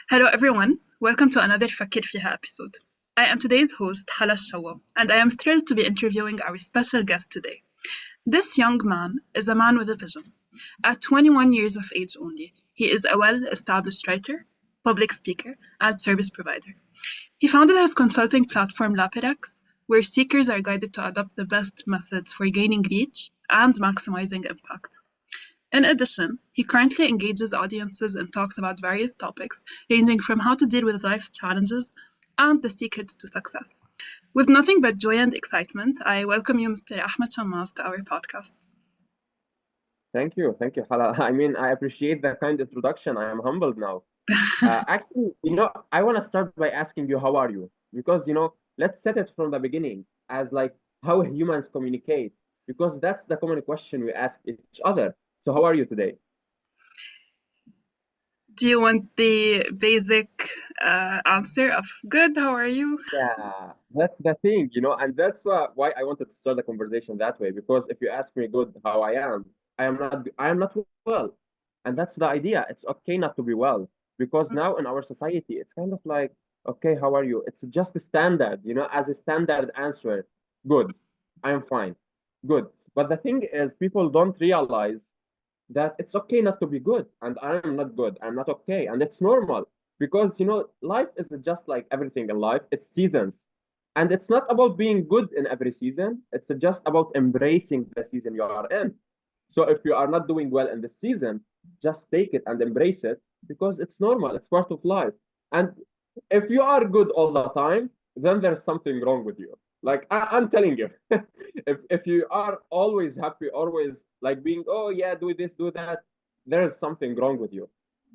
Hello everyone, welcome to another Fiha episode. I am today's host, Hala Shawa, and I am thrilled to be interviewing our special guest today. This young man is a man with a vision. At 21 years of age only, he is a well-established writer, public speaker, and service provider. He founded his consulting platform Lapirex, where seekers are guided to adopt the best methods for gaining reach and maximizing impact. In addition, he currently engages audiences and talks about various topics, ranging from how to deal with life challenges and the secrets to success. With nothing but joy and excitement, I welcome you, Mr. Ahmad Chammas, to our podcast. Thank you, Hala. I appreciate that kind introduction. I am humbled now. Actually, I want to start by asking you, how are you? Because, let's set it from the beginning as like how humans communicate, because that's the common question we ask each other. So, how are you today? Do you want the basic answer of good? How are you? Yeah, that's the thing, and that's why I wanted to start the conversation that way. Because if you ask me, good, how I am not well, and that's the idea. It's okay not to be well, because now in our society, it's kind of like, okay, how are you? It's just a standard, as a standard answer. Good, I am fine. Good. But the thing is, people don't realize that it's okay not to be good, and I'm not good. I'm not okay, and it's normal because life is just like everything in life. It's seasons, and it's not about being good in every season. It's just about embracing the season you are in. So if you are not doing well in the season, just take it and embrace it because it's normal. It's part of life. And if you are good all the time, then there's something wrong with you. Like I'm telling you, if you are always happy, always like being, oh yeah, do this, do that, there is something wrong with you.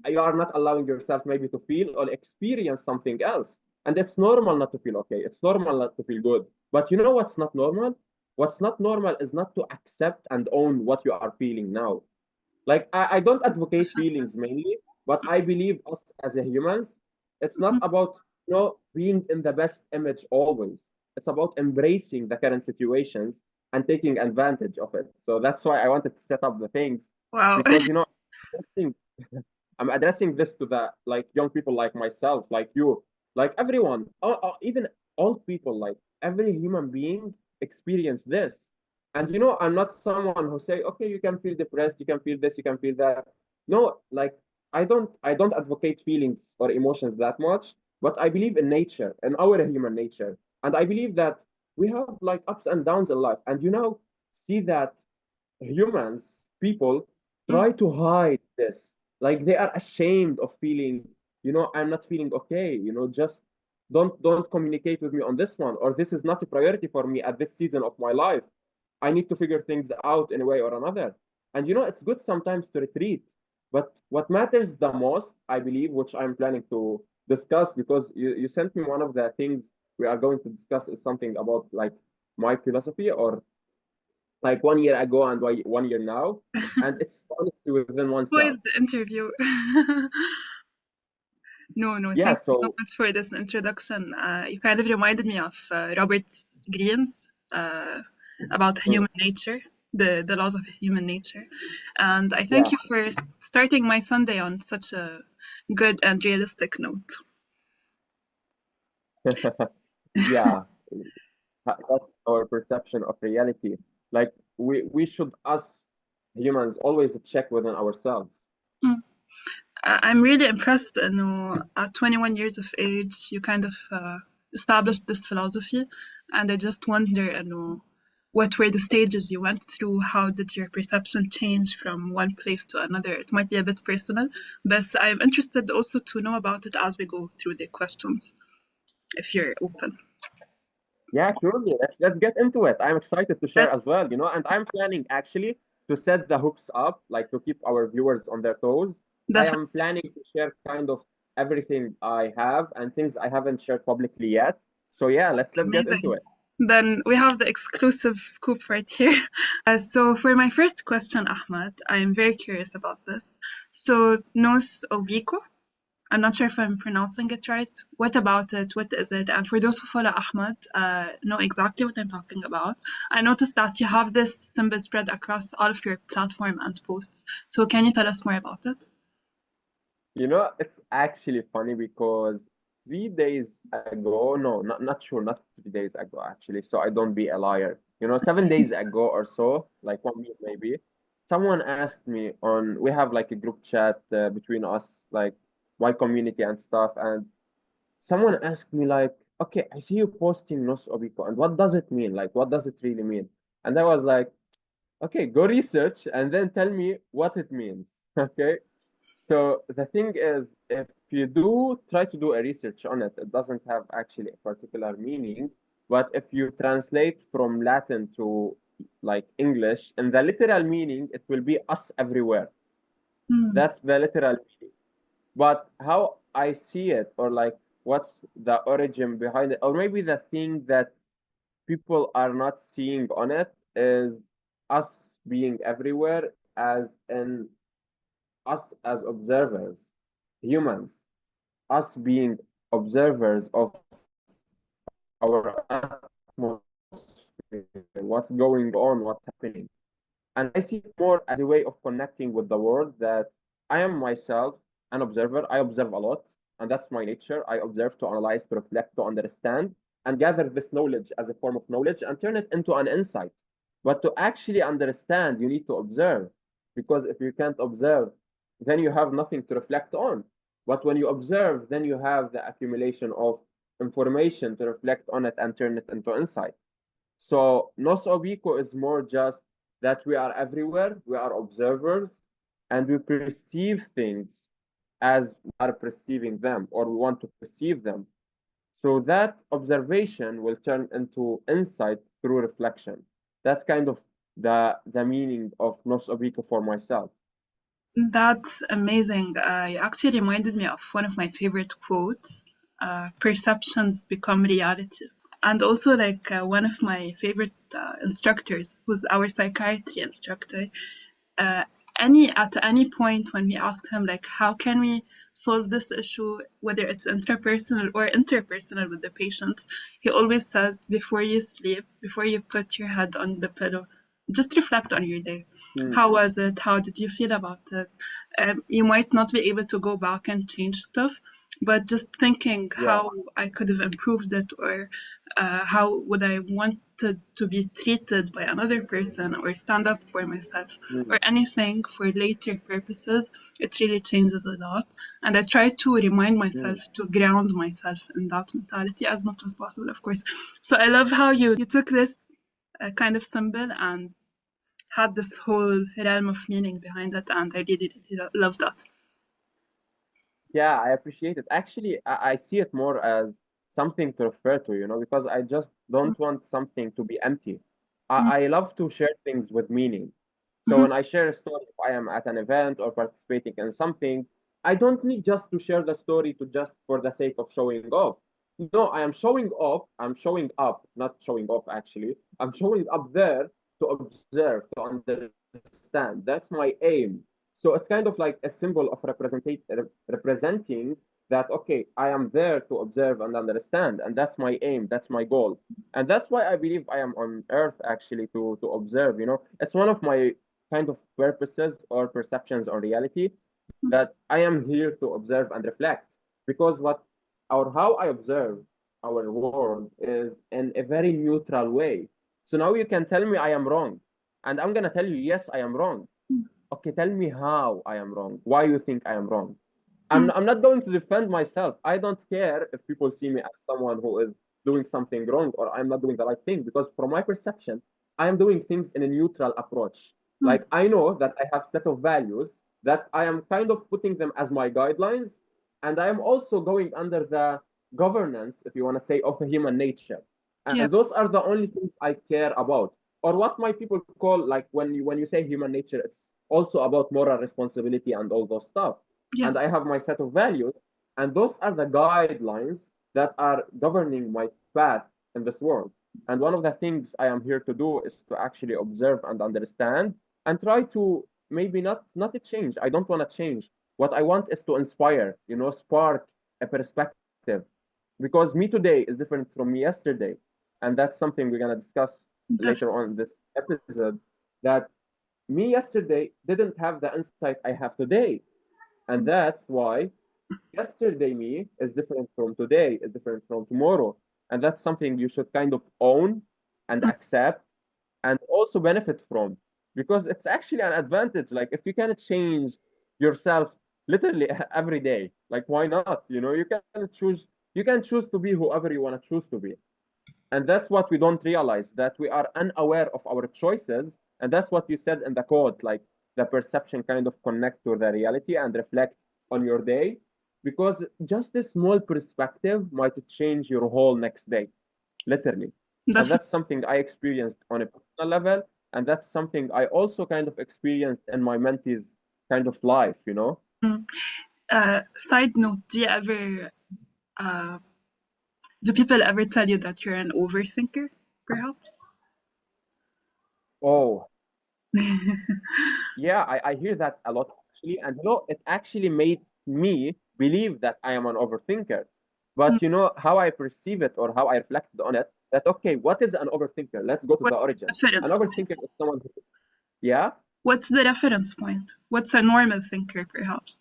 You are not allowing yourself maybe to feel or experience something else. And it's normal not to feel okay. It's normal not to feel good. But you know what's not normal? What's not normal is not to accept and own what you are feeling now. Like I don't advocate feelings mainly, but I believe us as a humans, it's not about being in the best image always. It's about embracing the current situations and taking advantage of it. So that's why I wanted to set up the things Wow. because addressing, I'm addressing this to the like young people like myself, like you, like everyone, even old people, like every human being experience this. And I'm not someone who say, okay, you can feel depressed, you can feel this, you can feel that. No, like I don't advocate feelings or emotions that much, but I believe in nature, in our human nature. And I believe that we have like ups and downs in life. And see that humans, people Mm. try to hide this. Like they are ashamed of feeling, I'm not feeling okay, just don't communicate with me on this one, or this is not a priority for me at this season of my life. I need to figure things out in a way or another. And it's good sometimes to retreat. But what matters the most, I believe, which I'm planning to discuss, because you sent me one of the things we are going to discuss is something about like my philosophy or like 1 year ago and 1 year now, and it's honesty within Spoiled oneself. the interview. No, no, Yeah, thank you so so much for this introduction. You kind of reminded me of Robert Greene's about mm, human nature, the laws of human nature. And I thank yeah, you for starting my Sunday on such a good and realistic note. yeah, that's our perception of reality. Like we should us humans always check within ourselves. Mm. I'm really impressed at 21 years of age, you kind of established this philosophy. And I just wonder, what were the stages you went through? How did your perception change from one place to another? It might be a bit personal, but I'm interested also to know about it as we go through the questions, if you're open. Yeah, surely. Let's get into it. I'm excited to share That, as well, and I'm planning actually to set the hooks up, like to keep our viewers on their toes. I definitely am planning to share kind of everything I have and things I haven't shared publicly yet. So yeah, let's get into amazing. it. Then we have the exclusive scoop right here. So for my first question, Ahmad, I am very curious about this. So, nos oblique, I'm not sure if I'm pronouncing it right. What about it? What is it? And for those who follow Ahmad, know exactly what I'm talking about. I noticed that you have this symbol spread across all of your platform and posts. So can you tell us more about it? It's actually funny because 3 days ago, no, not sure, not 3 days ago actually, so I don't be a liar. 7 days ago or so, like 1 week maybe, someone asked me on, we have like a group chat between us, like my community and stuff, and someone asked me like, okay, I see you posting Nos Obiko, and what does it mean? Like, what does it really mean? And I was like, okay, go research and then tell me what it means. Okay. So the thing is, if you do try to do a research on it, it doesn't have actually a particular meaning. But if you translate from Latin to like English, and the literal meaning, it will be us everywhere. Mm. That's the literal meaning. But how I see it, or like what's the origin behind it, or maybe the thing that people are not seeing on it is us being everywhere, as in us as observers, humans, us being observers of our atmosphere, what's going on, what's happening. And I see it more as a way of connecting with the world, that I am myself an observer. I observe a lot, and that's my nature. I observe to analyze, to reflect, to understand, and gather this knowledge as a form of knowledge and turn it into an insight. But to actually understand, you need to observe, because if you can't observe, then you have nothing to reflect on. But when you observe, then you have the accumulation of information to reflect on it and turn it into insight. So Nos Obiko is more just that we are everywhere, we are observers, and we perceive things as we are perceiving them, or we want to perceive them. So that observation will turn into insight through reflection. That's kind of the meaning of Nos Obiko for myself. That's amazing. You actually reminded me of one of my favorite quotes, perceptions become reality. And also, like, one of my favorite instructors, who's our psychiatry instructor, uh, at any point when we ask him, like, how can we solve this issue, whether it's interpersonal or interpersonal with the patient, he always says, before you sleep, before you put your head on the pillow, just reflect on your day. Mm, How was it? How did you feel about it? You might not be able to go back and change stuff, but just thinking yeah. how I could have improved it, or how would I want to be treated by another person, or stand up for myself, Mm, or anything for later purposes, it really changes a lot. And I try to remind myself mm. to ground myself in that mentality as much as possible, of course. So I love how you took this kind of symbol and had this whole realm of meaning behind it, and I really, really love that. Yeah, I appreciate it. Actually, I see it more as something to refer to, because I just don't want something to be empty. I love to share things with meaning. So Mm-hmm. when I share a story, if I am at an event or participating in something, I don't need just to share the story to just for the sake of showing off. No, I am showing off. I'm showing up, not showing off actually. I'm showing up there to observe, to understand. That's my aim. So it's kind of like a symbol of representing that, okay, I am there to observe and understand, and that's my aim, that's my goal. And that's why I believe I am on earth actually to observe. It's one of my kind of purposes or perceptions on reality, that I am here to observe and reflect, because what or how I observe our world is in a very neutral way. So now you can tell me I am wrong, and I'm gonna tell you, yes, I am wrong. Okay, tell me how I am wrong. Why you think I am wrong? I'm not going to defend myself. I don't care if people see me as someone who is doing something wrong, or I'm not doing the right thing, because from my perception, I am doing things in a neutral approach. Like I know that I have set of values that I am kind of putting them as my guidelines, and I am also going under the governance, if you want to say, of human nature. And Yeah. those are the only things I care about, or what my people call, like when you say human nature, it's also about moral responsibility and all those stuff. And Yes. I have my set of values, and those are the guidelines that are governing my path in this world. And one of the things I am here to do is to actually observe and understand, and try to maybe not to change. I don't want to change. What I want is to inspire, spark a perspective, because me today is different from me yesterday. And that's something we're going to discuss Definitely. later on in this episode, that me yesterday didn't have the insight I have today. And that's why yesterday me is different from today, is different from tomorrow. And that's something you should kind of own and Mm. accept and also benefit from, because it's actually an advantage. Like if you can change yourself literally every day, like why not? You can choose to be whoever you want to choose to be. And that's what we don't realize, that we are unaware of our choices. And that's what you said in the quote, like the perception kind of connect to the reality and reflect on your day, because just a small perspective might change your whole next day, literally. And Definitely. that's something I experienced on a personal level. And that's something I also kind of experienced in my mentees kind of life. Mm. Side note, uh, do people ever tell you that you're an overthinker, perhaps? Oh, yeah, I hear that a lot actually. And it actually made me believe that I am an overthinker. Mm. But how I perceive it or how I reflected on it, that okay, what is an overthinker? Let's go to What's the the origin. An reference overthinker point? is someone who, yeah. What's the reference point? What's a normal thinker, perhaps?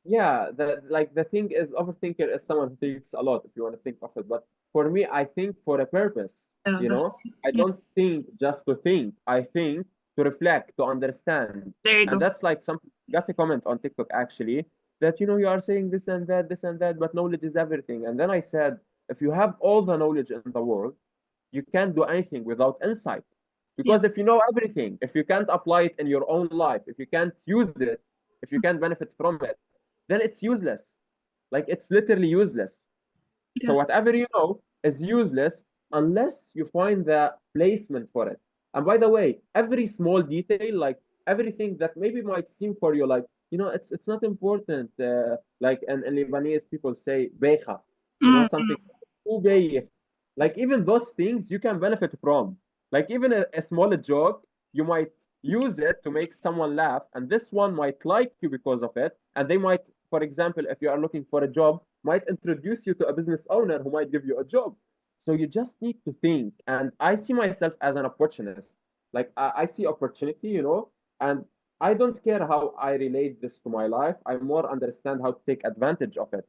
Yeah, the thing is, overthinker is someone who thinks a lot, if you want to think of it. But for me, I think for a purpose. Yeah, definitely. I Yeah, don't think just to think. I think to reflect, to understand. there you And go. that's like some got a comment on TikTok actually that you are saying this and that, but knowledge is everything. And then I said, if you have all the knowledge in the world, you can't do anything without insight. Yeah, Because if you know everything, if you can't apply it in your own life, if you can't use it, if you can't benefit from it, then it's useless. Like it's literally useless. So yes, whatever you know is useless unless you find the placement for it. And by the way, every small detail, like everything that maybe might seem for you like, it's not important. Like in Lebanese people say becha, mm, something too bayih. Like even those things you can benefit from. Like even a small joke, you might use it to make someone laugh, and this one might like you because of it, and they might, for example, if you are looking for a job, might introduce you to a business owner who might give you a job. So you just need to think. And I see myself as an opportunist. Like I see opportunity, and I don't care how I relate this to my life. I more understand how to take advantage of it.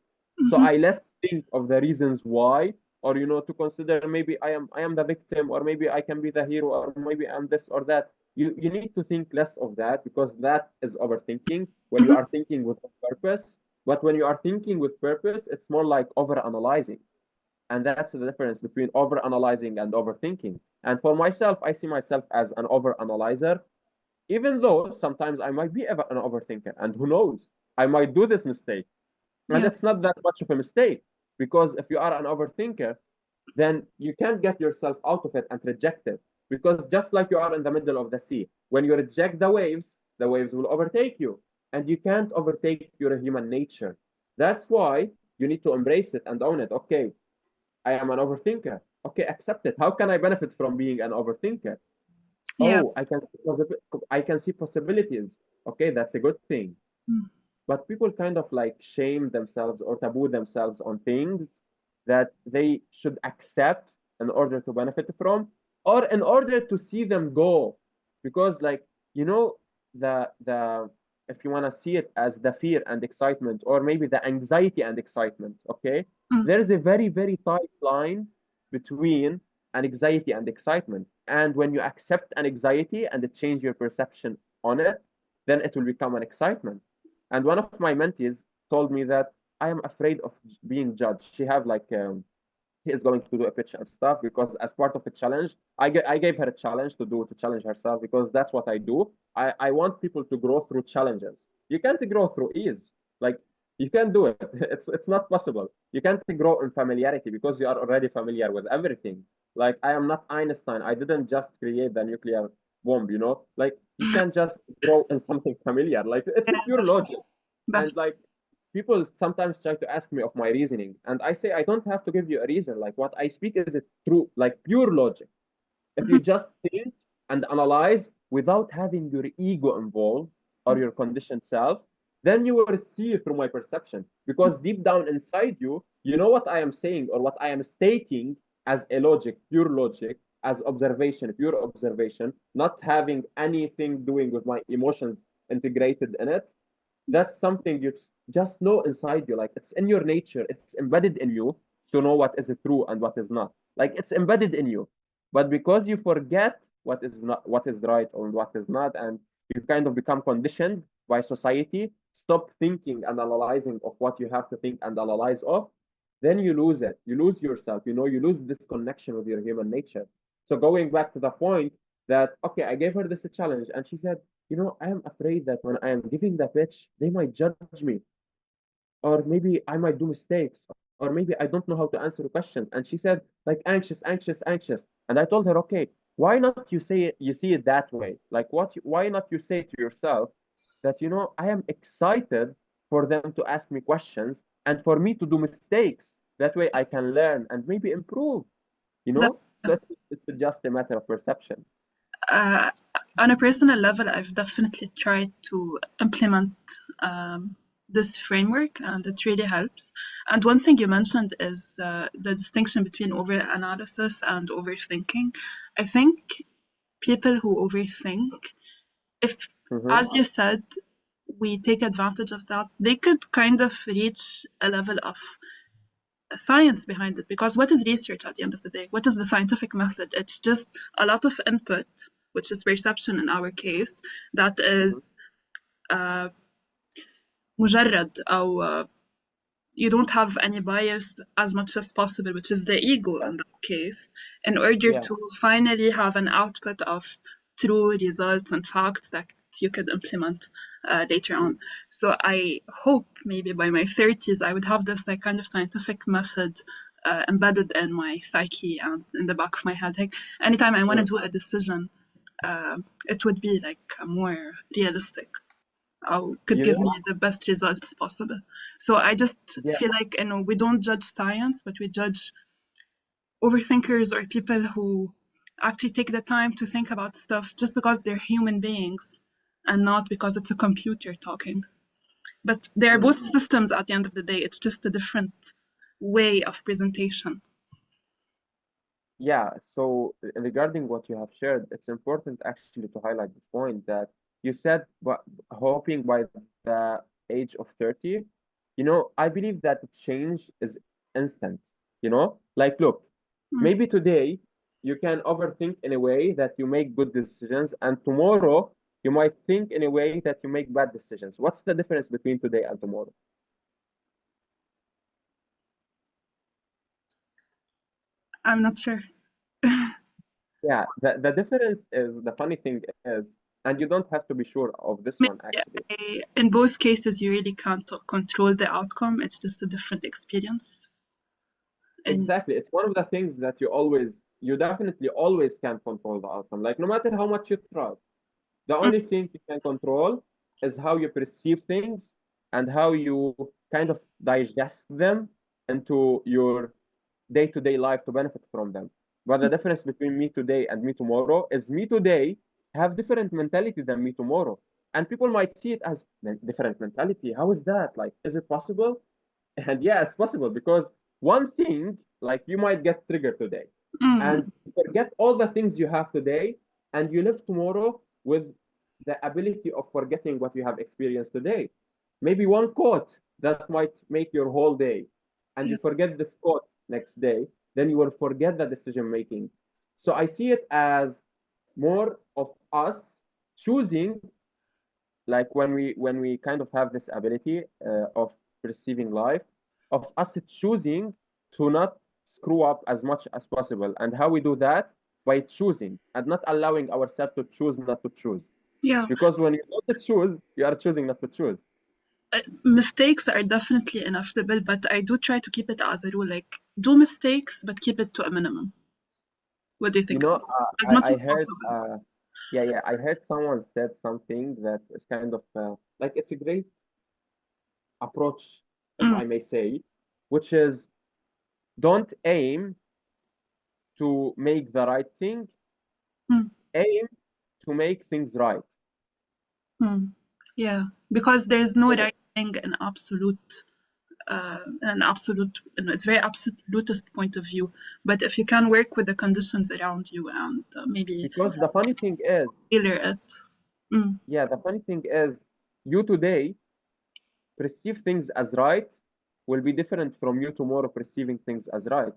So mhm, I less think of the reasons why, or to consider maybe I am the victim, or maybe I can be the hero, or maybe I'm this or that. You need to think less of that, because that is overthinking when you mhm. are thinking with purpose. But when you are thinking with purpose, it's more like over analyzing. And that's the difference between over analyzing and overthinking. And for myself, I see myself as an over analyzer, even though sometimes I might be an overthinker. And who knows, I might do this mistake. And Yeah, it's not that much of a mistake, because if you are an overthinker, then you can't get yourself out of it and reject it. Because just like you are in the middle of the sea, when you reject the waves will overtake you. And you can't overtake your human nature. That's why you need to embrace it and own it. Okay, I am an overthinker. Okay, accept it. How can I benefit from being an overthinker? yeah. Oh, I can see possibilities. Okay, that's a good thing. Mm. But people kind of like shame themselves or taboo themselves on things that they should accept in order to benefit from, or in order to see them go. Because like, you know, the if you want to see it as the fear and excitement, or maybe the anxiety and excitement, okay? Mm. There's a very, very tight line between an anxiety and excitement. And when you accept an anxiety and change your perception on it, then it will become an excitement. And one of my mentees told me that I am afraid of being judged. She have like he is going to do a pitch and stuff, because as part of a challenge, I gave her a challenge to challenge herself, because that's what I do. I want people to grow through challenges. You can't grow through ease. Like you can't do it. It's not possible. You can't grow in familiarity because you are already familiar with everything. Like I am not Einstein. I didn't just create the nuclear bomb. Like you can't just grow in something familiar. Like it's Yeah, a pure logic. And definitely. like people sometimes try to ask me of my reasoning, and I say I don't have to give you a reason. Like what I speak is it true, like pure logic. If you Mhm. just think and analyze without having your ego involved or your conditioned self, then you will see through my perception, because deep down inside you, you know what I am saying or what I am stating as a logic, pure logic, as observation, pure observation, not having anything doing with my emotions integrated in it. That's something you just know inside you. Like it's in your nature, it's embedded in you to know what is true and what is not. Like it's embedded in you. But because you forget what is not, what is right or what is not, and you kind of become conditioned by society, stop thinking and analyzing of what you have to think and analyze of, then you lose it. You lose yourself, you lose this connection with your human nature. So going back to the point that, okay, I gave her this challenge and she said, I am afraid that when I am giving the pitch, they might judge me, or maybe I might do mistakes, or maybe I don't know how to answer questions. And she said, like, anxious, anxious, anxious. And I told her, okay, why not you see it that way? Like, why not you say to yourself that, I am excited for them to ask me questions and for me to do mistakes. That way I can learn and maybe improve, That, So it's just a matter of perception. uh, on a personal level, I've definitely tried to implement this framework, and it really helps. And one thing you mentioned is the distinction between overanalysis and overthinking. I think people who overthink, if, Mm-hmm. as you said, we take advantage of that, they could kind of reach a level of science behind it. Because what is research at the end of the day? What is the scientific method? It's just a lot of input, which is perception in our case, that Mm-hmm. is uh, مجرد أو you don't have any bias as much as possible, which is the ego Yeah. in that case, in order Yeah. to finally have an output of true results and facts that you could implement later on. So I hope maybe by my 30s I would have this like kind of scientific method embedded in my psyche and in the back of my head. Like anytime I want to Mm. do a decision, it would be like more realistic or could You give me know, the best results possible. So I just yeah, feel like we don't judge science, but we judge overthinkers or people who actually take the time to think about stuff just because they're human beings and not because it's a computer talking. But they're mm, both systems at the end of the day. It's just a different way of presentation. yeah. So regarding what you have shared, it's important actually to highlight this point that you said, but hoping by the age of 30, I believe that the change is instant. Like, look, Mm. maybe today you can overthink in a way that you make good decisions, and tomorrow you might think in a way that you make bad decisions. What's the difference between today and tomorrow? I'm not sure. Yeah, the difference is the funny thing is, and you don't have to be sure of this Maybe one actually. in both cases, you really can't control the outcome. It's just a different experience. And Exactly. It's one of the things that you definitely always can control the outcome. Like no matter how much you try, the mm, only thing you can control is how you perceive things and how you kind of digest them into your day-to-day life to benefit from them. But the difference between me today and me tomorrow is me today have different mentality than me tomorrow. And people might see it as different mentality. How is that? Like, is it possible? And yeah, it's possible because one thing, like you might get triggered today mm, and forget all the things you have today, and you live tomorrow with the ability of forgetting what you have experienced today. Maybe one quote that might make your whole day, and yeah. you forget this quote next day, then you will forget the decision making. So I see it as more of us choosing, like when we kind of have this ability of perceiving life, of us choosing to not screw up as much as possible. And how we do that? By choosing and not allowing ourselves to choose not to choose, Yeah. because when you don't choose, you are choosing not to choose. Mistakes are definitely inevitable, but I do try to keep it as a rule, like do mistakes, but keep it to a minimum. What do you you think know about it? uh, As much I as heard possible. yeah, I heard someone said something that is kind of like it's a great approach, if Mm, I may say, which is don't aim to make the right thing, mm, aim to make things right. mm. Yeah, because there's no right thing in absolute, it's very absolutist point of view. But if you can work with the conditions around you and maybe Because the funny thing is, tailor it. Mm, yeah, the funny thing is, you today, perceive things as right will be different from you tomorrow perceiving things as right.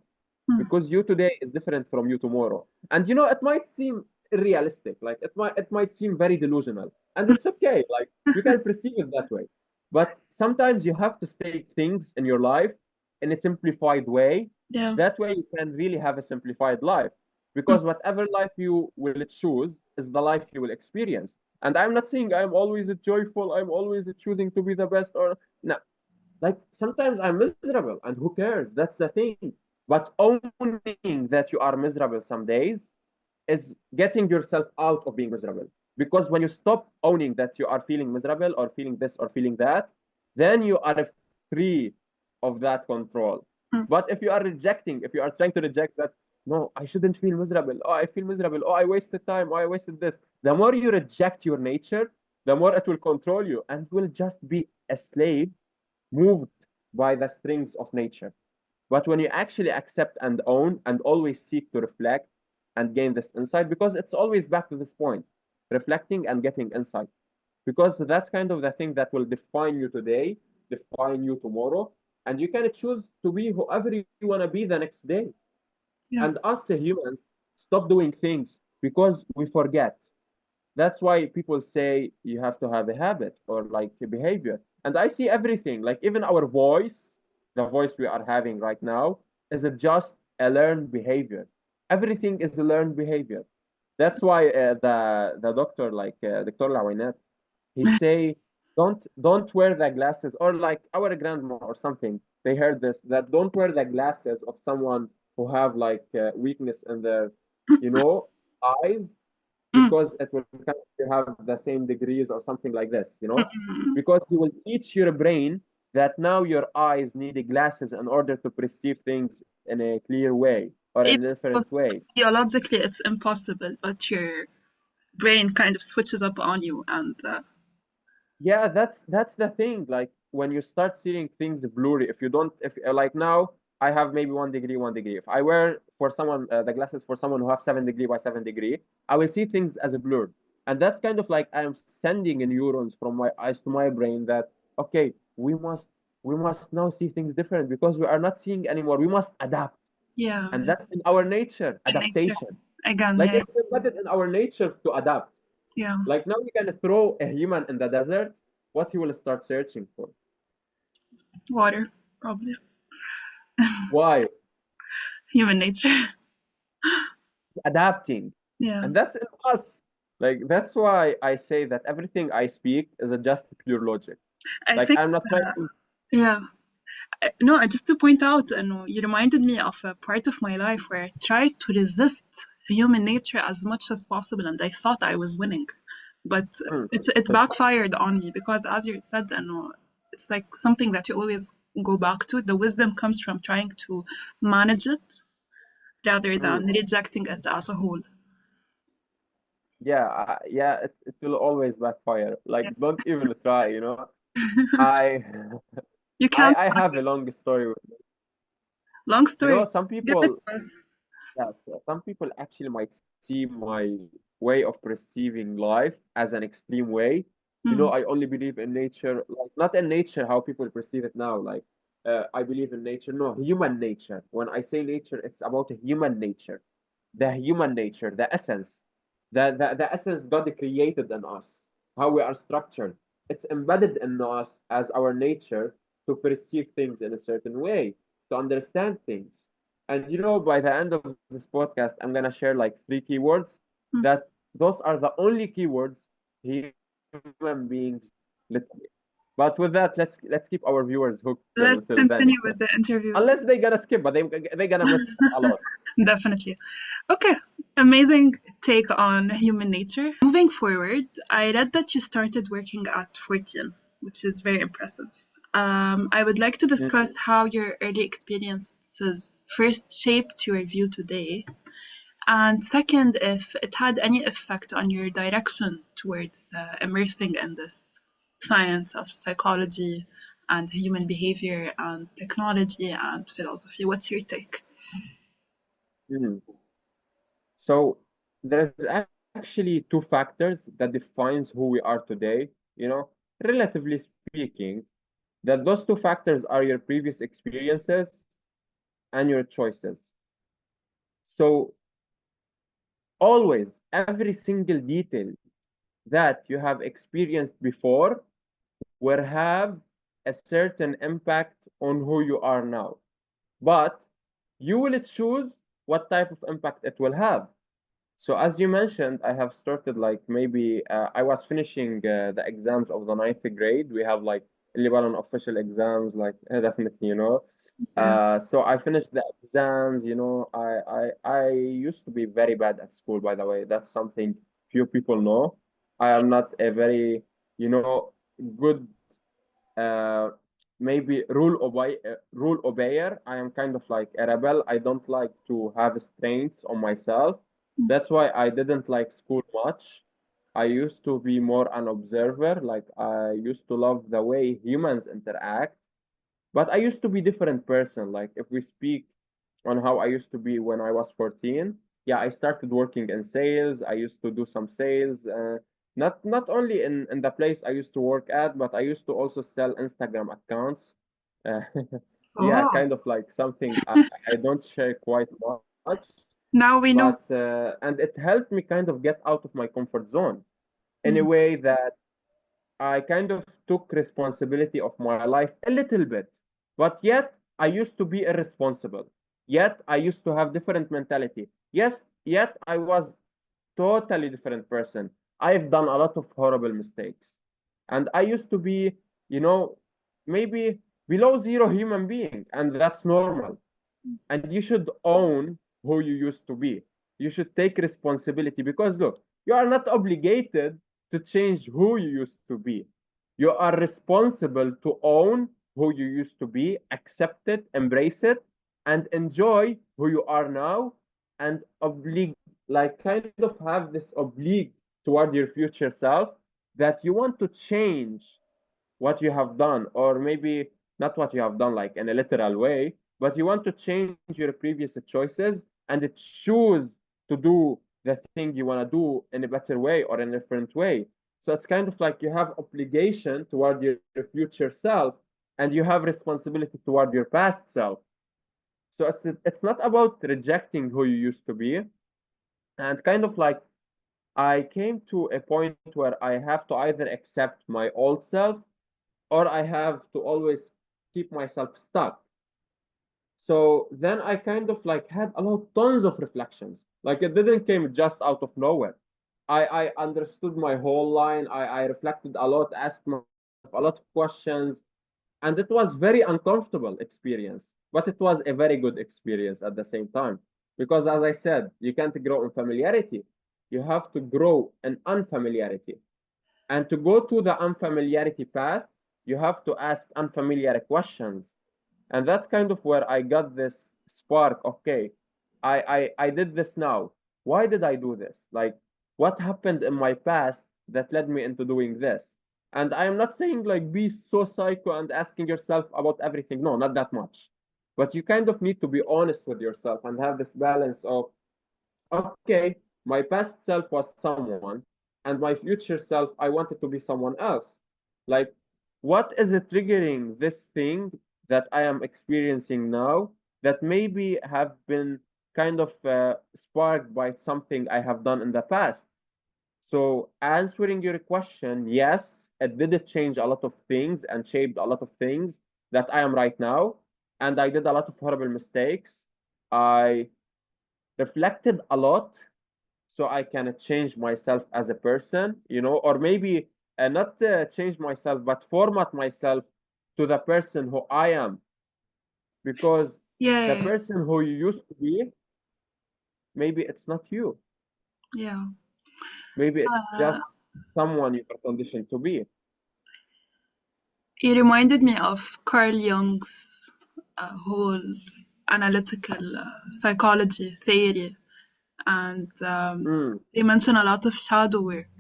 Hmm. Because you today is different from you tomorrow. And you know, it might seem unrealistic, like it might seem very delusional, and it's okay. Like you can perceive it that way. But sometimes you have to state things in your life in a simplified way. Yeah. That way you can really have a simplified life. Hmm. Because whatever life you will choose is the life you will experience. And I'm not saying I'm always joyful, I'm always choosing to be the best, or no. Like sometimes I'm miserable, and who cares? That's the thing. But owning that you are miserable some days is getting yourself out of being miserable. Because when you stop owning that you are feeling miserable or feeling this or feeling that, then you are free of that control. Hmm. But if you are rejecting, if you are trying to reject that, no, I shouldn't feel miserable. Oh, I feel miserable. Oh, I wasted time. Oh, I wasted this. The more you reject your nature, the more it will control you and will just be a slave moved by the strings of nature. But when you actually accept and own and always seek to reflect and gain this insight, because it's always back to this point, reflecting and getting insight, because that's kind of the thing that will define you today, define you tomorrow, and you can choose to be whoever you want to be the next day. Yeah. And us humans stop doing things because we forget. That's why people say you have to have a habit or like a behavior. And I see everything, like even our voice, the voice we are having right now, is a just a learned behavior. Everything is a learned behavior. That's why the doctor, like Dr. Lawinat, he say, don't wear the glasses, or like our grandma or something. They heard this that don't wear the glasses of someone who have like weakness in their, you know, eyes, Hmm. because it will kind of have the same degrees or something like this, you know, Hmm. because you will teach your brain that now your eyes need glasses in order to perceive things in a clear way or Even in a though different way. theologically it's impossible, but your brain kind of switches up on you and Yeah, that's the thing. Like when you start seeing things blurry, if you don't, if like now I have maybe 1 degree, 1 degree. If I wear for someone the glasses for someone who have 7 degree by 7 degree, I will see things as a blur. And that's kind of like I'm sending neurons from my eyes to my brain that okay, we must now see things different because we are not seeing anymore. We must adapt, yeah, and that's in our nature, in nature adaptation. again. Like Yeah, it's embedded in our nature to adapt. yeah, Like now we can throw a human in the desert, what he will start searching for. water probably. Why? Human nature. Adapting. Yeah, And that's in us. Like that's why I say that everything I speak is a just pure logic. I Like think. I'm not trying Uh, to. yeah. No, just to point out, you reminded me of a part of my life where I tried to resist human nature as much as possible, and I thought I was winning, but Hmm. it's backfired on me because, as you said, it's like something that you always go back to. The wisdom comes from trying to manage it rather Hmm. than rejecting it as a whole. Yeah, yeah, it will always backfire. Like Yeah. don't even try, you know. I You I can't I pass have a it. long story. Long You know, story. some Give it people, to us. yes, some people actually might see my way of perceiving life as an extreme way. You know, Hmm. I only believe in nature, like not in nature how people perceive it now. Like, I believe in nature. No, human nature. When I say nature, it's about human nature, the human nature, the essence, the essence God created in us, how we are structured. It's embedded in us as our nature to perceive things in a certain way, to understand things. And you know, by the end of this podcast, I'm gonna share like 3 keywords Hmm. that those are the only keywords human beings literally. But with that, let's keep our viewers hooked Let's till then, continue with the interview. unless they gonna skip, but they gonna miss a lot. Definitely. Okay, amazing take on human nature. Moving forward, I read that you started working at 14, which is very impressive. I would like to Mm, discuss how your early experiences first shaped your view today, and second, if it had any effect on your direction towards immersing in this science of psychology and human behavior and technology and philosophy. What's your take? mm. So there's actually 2 factors that defines who we are today, you know, relatively speaking. that those two factors are your previous experiences and your choices. So always, every single detail that you have experienced before will have a certain impact on who you are now. But you will choose what type of impact it will have. So as you mentioned, I have started like maybe I was finishing the exams of the ninth grade. We have like Lebanon official exams, like definitely, you know. Yeah. So I finished the exams, you know. I used to be very bad at school, by the way. That's something few people know. I am not a very, you know, good uh, maybe rule obeyer. I am kind of like a rebel. I don't like to have strengths on myself. That's why I didn't like school much. I used to be more an observer. Like I used to love the way humans interact, but I used to be different person. Like if we speak on how I used to be when I was 14, yeah, I started working in sales. I used to do some sales, not only in the place I used to work at, but I used to also sell Instagram accounts. Uh, yeah, Oh, kind of like something I don't share quite much, now we know. but and it helped me kind of get out of my comfort zone in a way that I kind of took responsibility of my life a little bit, but yet I used to be irresponsible. Yet I used to have different mentality. Yes, yet I was totally different person. I've done a lot of horrible mistakes. And I used to be, you know, maybe below zero human being, and that's normal. And you should own who you used to be. You should take responsibility because look, you are not obligated to change who you used to be. You are responsible to own who you used to be, accept it, embrace it, and enjoy who you are now, and like kind of have this oblique toward your future self that you want to change what you have done, or maybe not what you have done like in a literal way, but you want to change your previous choices and choose to do the thing you want to do in a better way or in a different way. So it's kind of like you have obligation toward your future self, and you have responsibility toward your past self. So it's not about rejecting who you used to be, and kind of like I came to a point where I have to either accept my old self, or I have to always keep myself stuck. So then I kind of like had a lot, tons of reflections. Like it didn't came just out of nowhere. I understood my whole line. I reflected a lot, asked myself a lot of questions, and it was very uncomfortable experience, but it was a very good experience at the same time. Because as I said, you can't grow in familiarity. You have to grow in unfamiliarity. And to go to the unfamiliarity path, you have to ask unfamiliar questions. And that's kind of where I got this spark. Okay, I did this now. Why did I do this? Like, what happened in my past that led me into doing this? And I am not saying like be so psycho and asking yourself about everything. No, not that much. But you kind of need to be honest with yourself and have this balance of, okay, my past self was someone, and my future self, I wanted to be someone else. Like, what is it triggering this thing that I am experiencing now that maybe have been kind of sparked by something I have done in the past? So, answering your question, yes, it did change a lot of things and shaped a lot of things that I am right now. And I did a lot of horrible mistakes. I reflected a lot so I can change myself as a person, you know, or maybe not change myself, but format myself to the person who I am. Because the Yeah, person who you used to be, maybe it's not you. yeah. Maybe it's Uh, just someone you are conditioned to be. it reminded me of Carl Jung's whole analytical psychology theory, and Mm, they mention a lot of shadow work,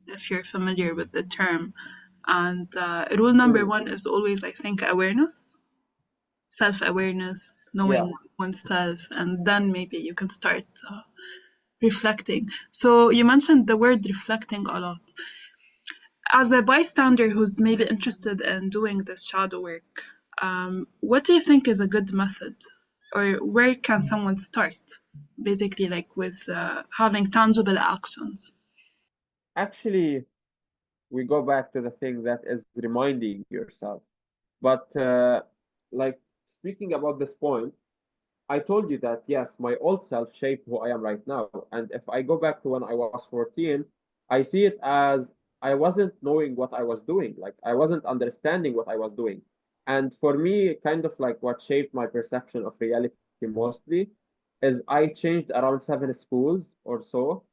if you're familiar with the term. And rule number mm, one is always, I think, awareness, self awareness, yeah. knowing oneself, and then maybe you can start reflecting. So you mentioned the word reflecting a lot. As a bystander who's maybe interested in doing this shadow work, what do you think is a good method? Or where can someone start? Basically, like with having tangible actions. Actually, we go back to the thing that is reminding yourself. But like speaking about this point, I told you that yes, my old self shaped who I am right now. And if I go back to when I was 14, I see it as I wasn't knowing what I was doing. Like I wasn't understanding what I was doing. And for me, kind of like what shaped my perception of reality mostly is I changed around 7 schools or so.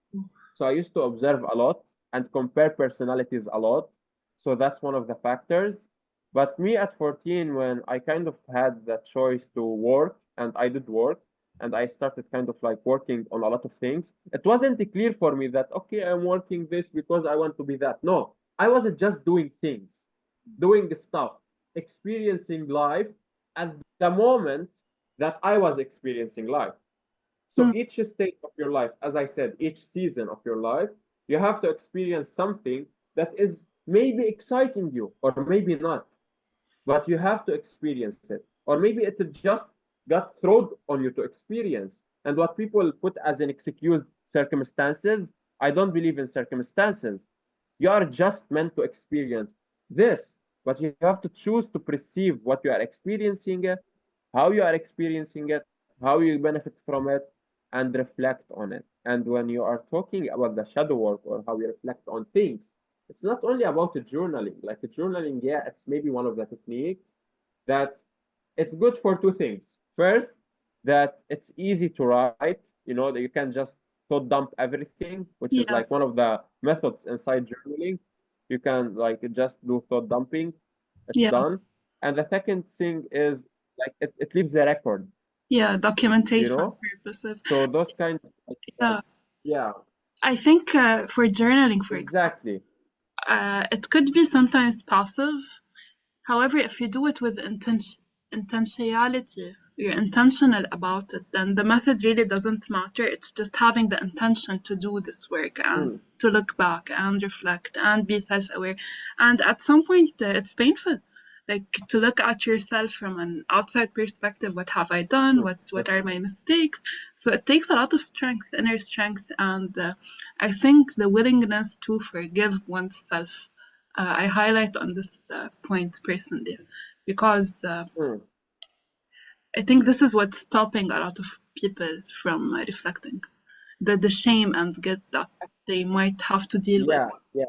So I used to observe a lot and compare personalities a lot. So that's one of the factors. But me at 14, when I kind of had the choice to work, and I did work, and I started kind of like working on a lot of things, it wasn't clear for me that, okay, I'm working this because I want to be that. No, I wasn't just doing things, doing the stuff, experiencing life at the moment that I was experiencing life. So Mm, each stage of your life, as I said, each season of your life, you have to experience something that is maybe exciting you or maybe not, but you have to experience it. Or maybe it just got thrown on you to experience. And what people put as an excuse circumstances, I don't believe in circumstances. You are just meant to experience this, but you have to choose to perceive what you are experiencing, how you are experiencing it, how you benefit from it, and reflect on it. And when you are talking about the shadow work or how you reflect on things, it's not only about the journaling. Like the journaling, yeah, it's maybe one of the techniques that it's good for two things. First, that it's easy to write, that you can just thought dump everything, which is yeah, like one of the methods inside journaling. You can like just do thought dumping, it's yeah, done. And the second thing is like it leaves a record, yeah, you documentation know? purposes. So those kind of like, Yeah, yeah, I think for journaling, for example, exactly. it could be sometimes passive. However, if you do it with intentionality, you're intentional about it, then the method really doesn't matter. It's just having the intention to do this work and Mm, to look back and reflect and be self aware. And at some point, it's painful. Like to look at yourself from an outside perspective, what have I done? mm, What that's are my mistakes? So it takes a lot of strength, inner strength, and I think the willingness to forgive oneself. I highlight on this point personally because mm, I think this is what's stopping a lot of people from reflecting. The shame and guilt that they might have to deal with. yeah,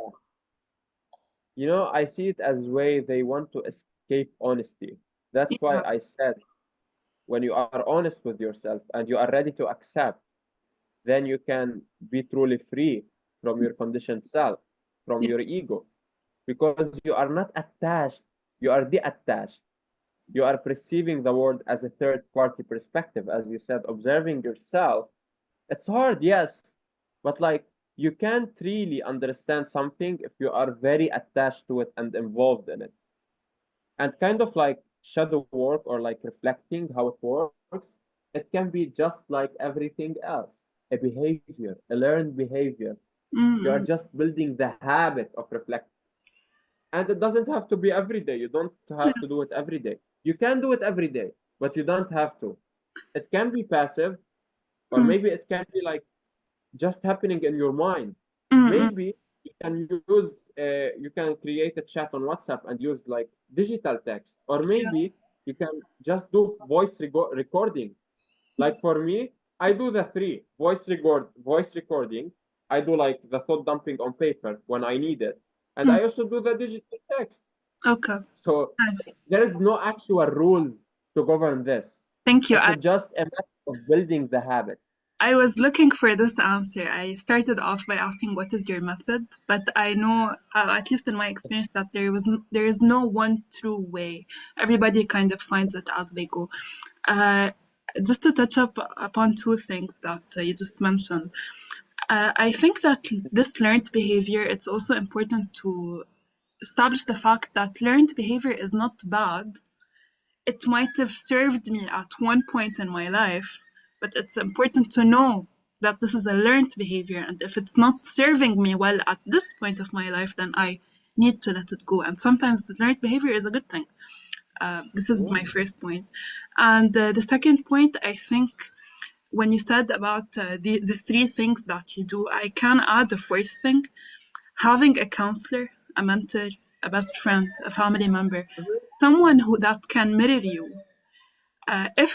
yeah. I see it as way they want to escape honesty. That's why Yeah. I said when you are honest with yourself and you are ready to accept, then you can be truly free from your conditioned self, from Yeah. your ego, because you are not attached, you are detached. You are perceiving the world as a third party perspective, as you said, observing yourself. It's hard, yes, but like you can't really understand something if you are very attached to it and involved in it. And kind of like shadow work or like reflecting how it works, it can be just like everything else, a behavior, a learned behavior. You are Mm-hmm. just building the habit of reflecting. And it doesn't have to be every day. You don't have to do it every day. You can do it every day, but you don't have to. It can be passive, or maybe it can be like just happening in your mind. Mm-hmm. Maybe you can create a chat on WhatsApp and use like digital text, or Yeah. maybe you can just do recording. Like for me, I do the three voice recording. I do like the thought dumping on paper when I need it, and Mm. I also do the digital text. Okay. So Nice. there is no actual rules to govern this. Thank you. It's just a matter of building the habit. I was looking for this answer. I started off by asking what is your method, but I know, at least in my experience, that there is no one true way. Everybody kind of finds it as they go. Uh, just to touch up upon two things that you just mentioned, I think that this learned behavior, it's also important to establish the fact that learned behavior is not bad. It might have served me at one point in my life, but it's important to know that this is a learned behavior. And if it's not serving me well at this point of my life, then I need to let it go. And sometimes the learned behavior is a good thing. This is my Yeah. first point. And the second point, I think, when you said about the three things that you do, I can add a fourth thing: having a counselor, a mentor, a best friend, a family member, Mhm. someone who that can mirror you. If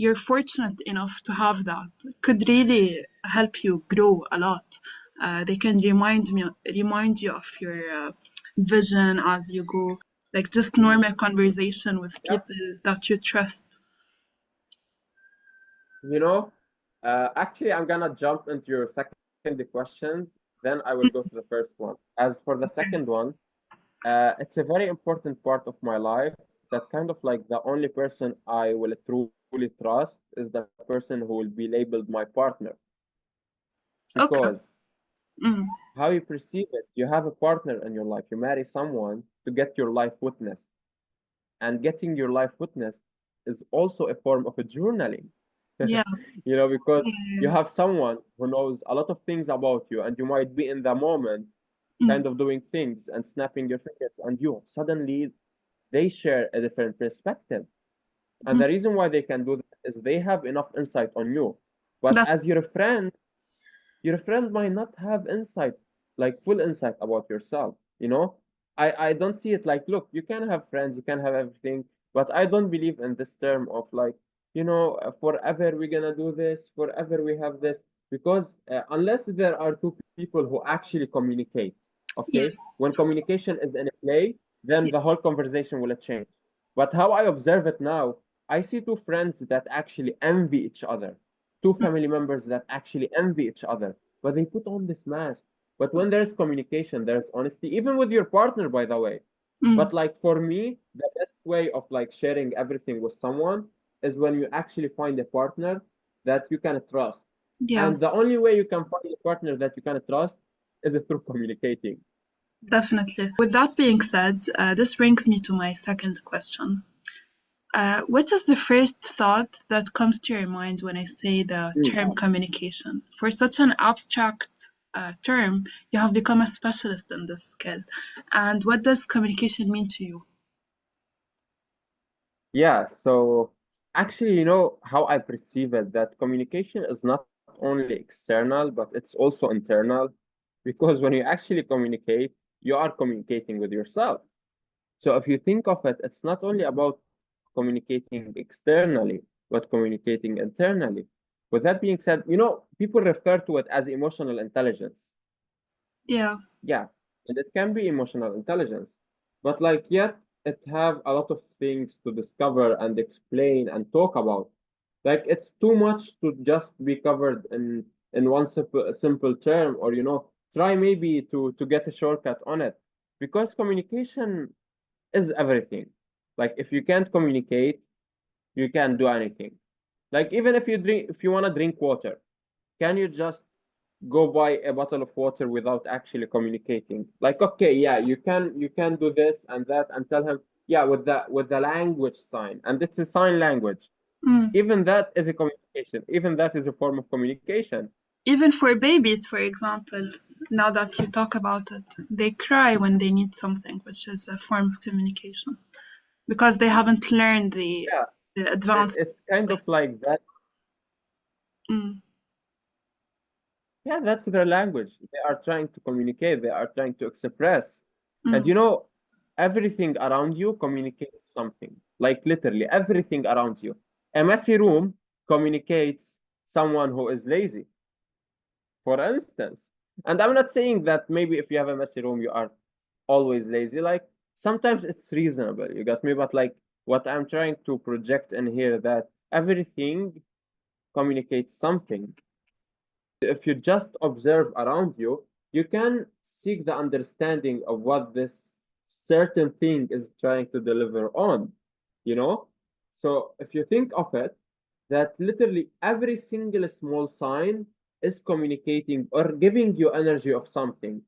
you're fortunate enough to have that, could really help you grow a lot. They can remind you of your vision as you go, like just normal conversation with Yeah. people that you trust. You know, actually, I'm gonna jump into your second questions, then I will go to the first one. As for the Okay. second one, it's a very important part of my life that kind of like the only person I will truly trust is the person who will be labeled my partner. Okay. Because Mm. how you perceive it, you have a partner in your life, you marry someone to get your life witnessed. And getting your life witnessed is also a form of a journaling. Yeah. Because you Yeah. have someone who knows a lot of things about you, and you might be in the moment Mm. kind of doing things and snapping your fingers, and you suddenly they share a different perspective. And Mm. the reason why they can do that is they have enough insight on you. But That. as your friend might not have insight, like full insight about yourself. I don't see it like, look, you can have friends, you can have everything, but I don't believe in this term of like, forever we're gonna do this, forever we have this, because unless there are two people who actually communicate, okay, Yes. when communication is in a play, then Yeah. the whole conversation will change. But how I observe it now, I see two friends that actually envy each other, two Mm. family members that actually envy each other, but they put on this mask. But when there's communication, there's honesty, even with your partner, by the way. Mm. But like for me, the best way of like sharing everything with someone is when you actually find a partner that you can trust. Yeah. And the only way you can find a partner that you can trust is through communicating. Definitely. With that being said, this brings me to my second question. What is the first thought that comes to your mind when I say the Mm. term communication? For such an abstract term, you have become a specialist in this skill. And what does communication mean to you? Yeah, so actually, how I perceive it, that communication is not only external, but it's also internal. Because when you actually communicate, you are communicating with yourself. So if you think of it, it's not only about communicating externally, but communicating internally. With that being said, people refer to it as emotional intelligence. Yeah. Yeah, and it can be emotional intelligence, but like yet it have a lot of things to discover and explain and talk about. Like it's too much to just be covered in one simple term, or try maybe to get a shortcut on it, because communication is everything. Like if you can't communicate, you can't do anything. Like even if you want to drink water, can you just go buy a bottle of water without actually communicating? Like, okay, yeah, you can do this and that and tell him, yeah, with the language sign, and it's a sign language. Mm. Even that is a communication. Even that is a form of communication. Even for babies, for example, now that you talk about it, they cry when they need something, which is a form of communication because they haven't learned Yeah, the advanced it's kind way. of like that. Mm. Yeah, that's their language. They are trying to communicate. They are trying to express. And Mm. everything around you communicates something. Like literally everything around you. A messy room communicates someone who is lazy, for instance. And I'm not saying that maybe if you have a messy room, you are always lazy. Like sometimes it's reasonable. You got me? But like what I'm trying to project in here, that everything communicates something. If you just observe around you, you can seek the understanding of what this certain thing is trying to deliver on, you know? So if you think of it, that literally every single small sign is communicating or giving you energy of something.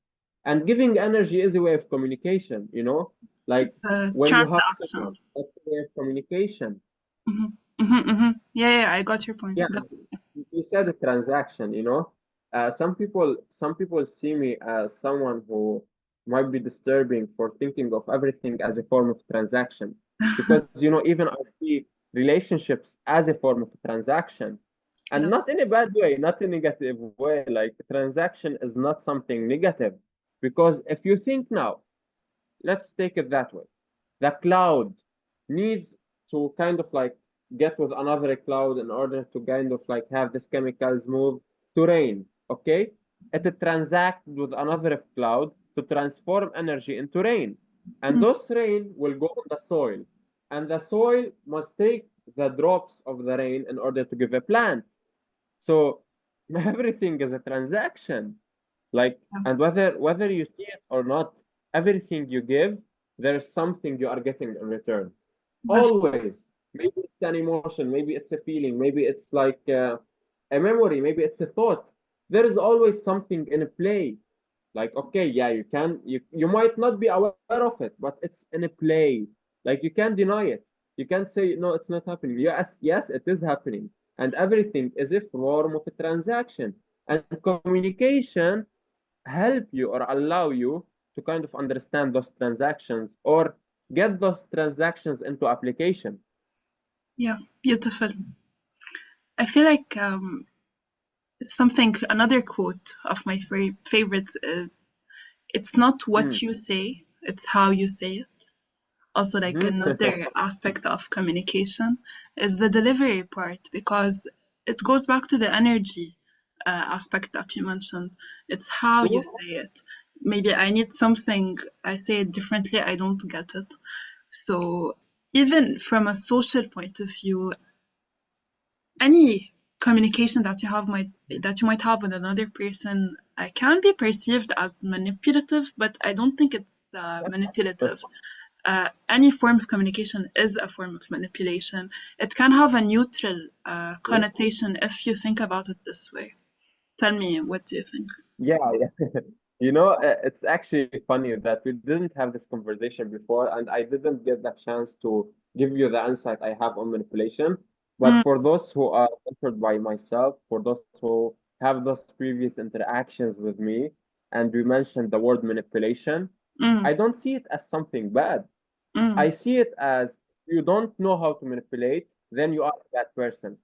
And giving energy is a way of communication. Like when you hug Transaction. someone, that's a way of communication. Hmm. Hmm. Hmm. Yeah, yeah, I got your point. Yeah, you said a transaction. Some people see me as someone who might be disturbing for thinking of everything as a form of transaction. Because, even I see relationships as a form of transaction, and Yeah. not in a bad way, not in a negative way. Like, transaction is not something negative. Because if you think now, let's take it that way. The cloud needs to kind of like get with another cloud in order to kind of like have these chemicals move to rain. Okay? It transact with another cloud to transform energy into rain. And Mm. those rain will go on the soil. And the soil must take the drops of the rain in order to give a plant. So everything is a transaction. Like, Yeah. and whether you see it or not, everything you give, there's something you are getting in return. That's, Always. Maybe it's an emotion, maybe it's a feeling, maybe it's like a memory, maybe it's a thought. There is always something in play. Like, okay, yeah, you might not be aware of it, but it's in a play. Like, you can't deny it. You can't say no, it's not happening. Yes, it is happening. And everything is a form of a transaction. And communication help you or allow you to kind of understand those transactions or get those transactions into application. yeah, beautiful. I feel like another quote of my favorites is, it's not what Mm. you say, it's how you say it. Also, like Mhm. another aspect of communication is the delivery part, because it goes back to the energy aspect that you mentioned. It's how you Yeah, say it. Maybe I need something, I say it differently, I don't get it. So even from a social point of view, any communication that you might have with another person can be perceived as manipulative, but I don't think it's manipulative. Any form of communication is a form of manipulation. It can have a neutral yeah, connotation if you think about it this way. Tell me, what do you think? yeah. It's actually funny that we didn't have this conversation before, and I didn't get the chance to give you the insight I have on manipulation. But Mm, for those who are mentored by myself, for those who have those previous interactions with me, and we mentioned the word manipulation, mm, I don't see it as something bad. mm. I see it as you don't know how to manipulate, then you are that person.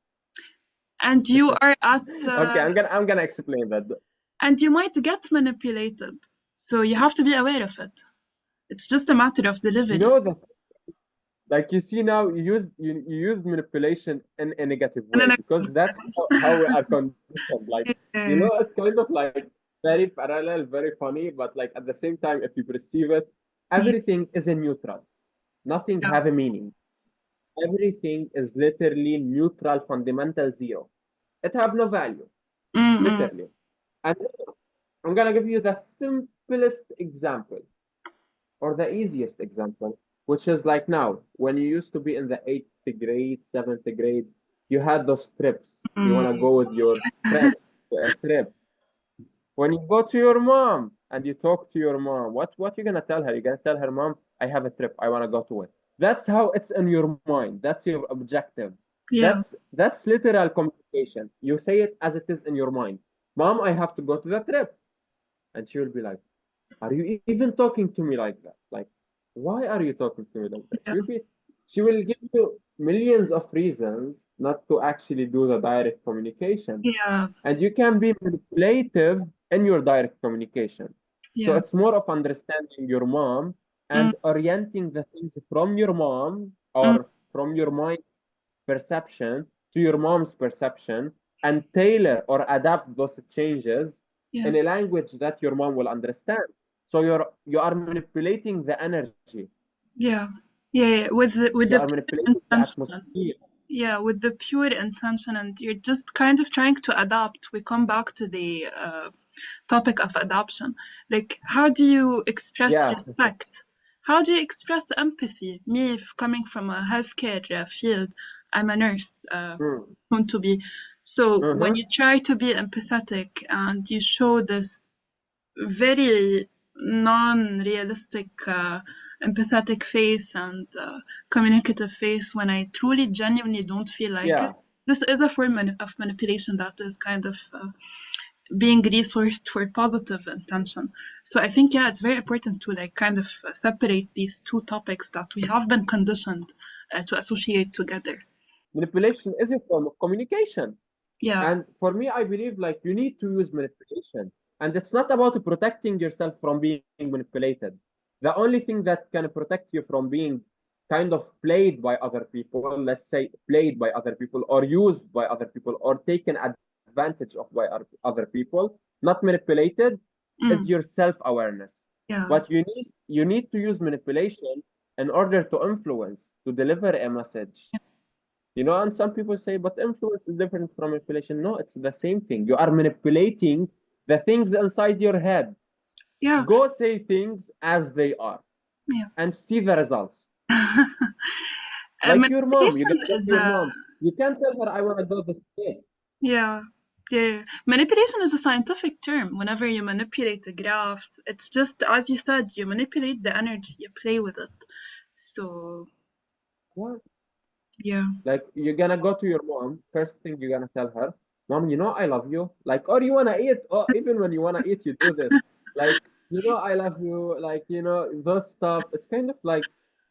And you are at, Okay, I'm gonna explain that. and you might get manipulated. So you have to be aware of it. It's just a matter of You delivery. know that, like, you see now, you use manipulation in a negative And way then because that's how we are conditioned. Like, uh, it's kind of like very parallel, very funny, but like at the same time, if you perceive it, yeah, everything is a neutral. Nothing yeah. have a meaning. Everything is literally neutral, fundamental zero. It have no value, Mm-mm. literally. And I'm gonna give you the simplest example or the easiest example, which is like now, when you used to be in the eighth grade, seventh grade, you had those trips. You wanna Mm. go with your friends to a trip. When you go to your mom and you talk to your mom, what you gonna tell her? You're gonna tell her, Mom, I have a trip. I wanna go to it. That's how it's in your mind. That's your objective. Yeah, That's literal communication. You say it as it is in your mind. Mom, I have to go to the trip. And she will be like, are you even talking to me like that? Like, why are you talking to me like that? yeah, She will give you millions of reasons not to actually do the direct communication. yeah, And you can be manipulative in your direct communication. So yeah. it's more of understanding your mom Mm, and orienting the things from your mom mm, or from your mind's perception to your mom's perception and tailor or adapt those changes yeah, in a language that your mom will understand. So you are manipulating the energy. yeah, yeah, yeah. With You the are pure manipulating the intention. atmosphere. Yeah, with the pure intention, and you're just kind of trying to adapt. We come back to the topic of adoption. Like, how do you express Yeah. respect? How do you express empathy? Me, coming from a healthcare field, I'm a nurse, Mm. soon to be. So when Uh-huh. you try to be empathetic and you show this very non-realistic, empathetic face and communicative face when I truly, genuinely don't feel like it, Yeah. this is a form of manipulation that is kind of being resourced for positive intention. So I think, yeah, it's very important to like kind of separate these two topics that we have been conditioned to associate together. Manipulation is a form of communication. Yeah. And for me, I believe like you need to use manipulation. And it's not about protecting yourself from being manipulated. The only thing that can protect you from being kind of played by other people, let's say played by other people or used by other people or taken advantage of by other people, not manipulated, is Mm. your self-awareness. Yeah. But you need to use manipulation in order to influence, to deliver a message. And some people say, but influence is different from manipulation. No, it's the same thing. You are manipulating the things inside your head. Yeah. Go say things as they are Yeah. and see the results. Like your mom, you Manipulation gotta go to is your a mom. You can't tell her, I want to do this thing. yeah. Yeah. Manipulation is a scientific term. Whenever you manipulate a graph, it's just as you said, you manipulate the energy, you play with it. So Yeah. yeah. Like you're gonna go to your mom, first thing you're gonna tell her, Mom, I love you. Like, or you wanna eat, or even when you wanna eat, you do this. Like, I love you, like, those stuff. It's kind of like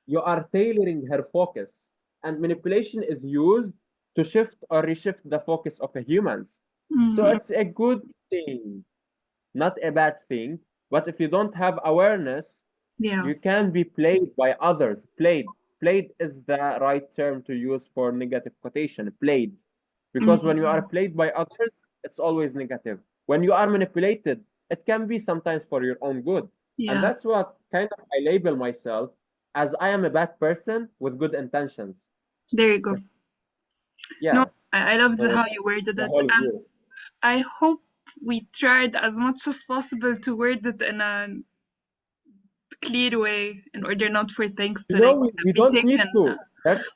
you are tailoring her focus. And manipulation is used to shift or reshift the focus of the humans. So Mm, it's a good thing, not a bad thing. But if you don't have awareness, yeah. you can be played by others. Played is the right term to use for negative quotation. Played. Because when you are Mm, played by others, it's always negative. When you are manipulated, it can be sometimes for your own good. And yeah. that's what kind of I label myself as I am a bad person with good intentions. There you go. No, Yeah. I love So how you that's worded the it, whole and view. I hope we tried as much as possible to word it in a clear way in order not for things to like We be don't need taken. to. That's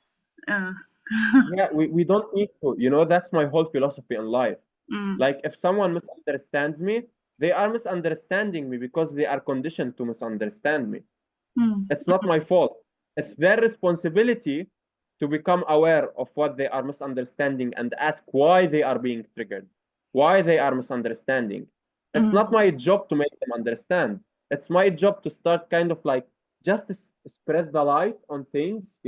Uh, Yeah, we don't need to. That's my whole philosophy in life. mm, Like if someone misunderstands me, they are misunderstanding me because they are conditioned to misunderstand me. mm, It's not my fault. It's their responsibility to become aware of what they are misunderstanding and ask why they are being triggered, why they are misunderstanding. It's not mm, my job to make them understand. It's my job to start kind of like just spread the light on things,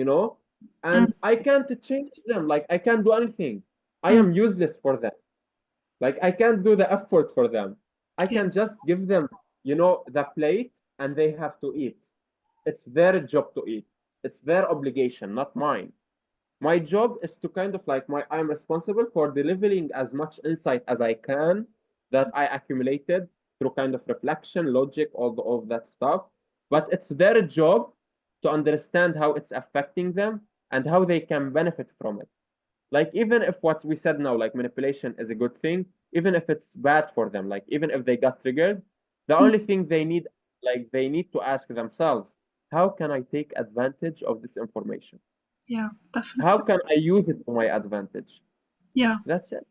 mm, and I can't change them. Like I can't do anything. I mm, am useless for them. Like I can't do the effort for them. I yeah, can just give them, the plate and they have to eat. It's their job to eat. It's their obligation, not mine. My job is to kind of like I'm responsible for delivering as much insight as I can that I accumulated through kind of reflection, logic, all of that stuff. But it's their job to understand how it's affecting them and how they can benefit from it. Like even if what we said now, like manipulation is a good thing, even if it's bad for them, like even if they got triggered, the mm, only thing they need to ask themselves, how can I take advantage of this information? yeah, How definitely. can I use it to my advantage? Yeah. That's it.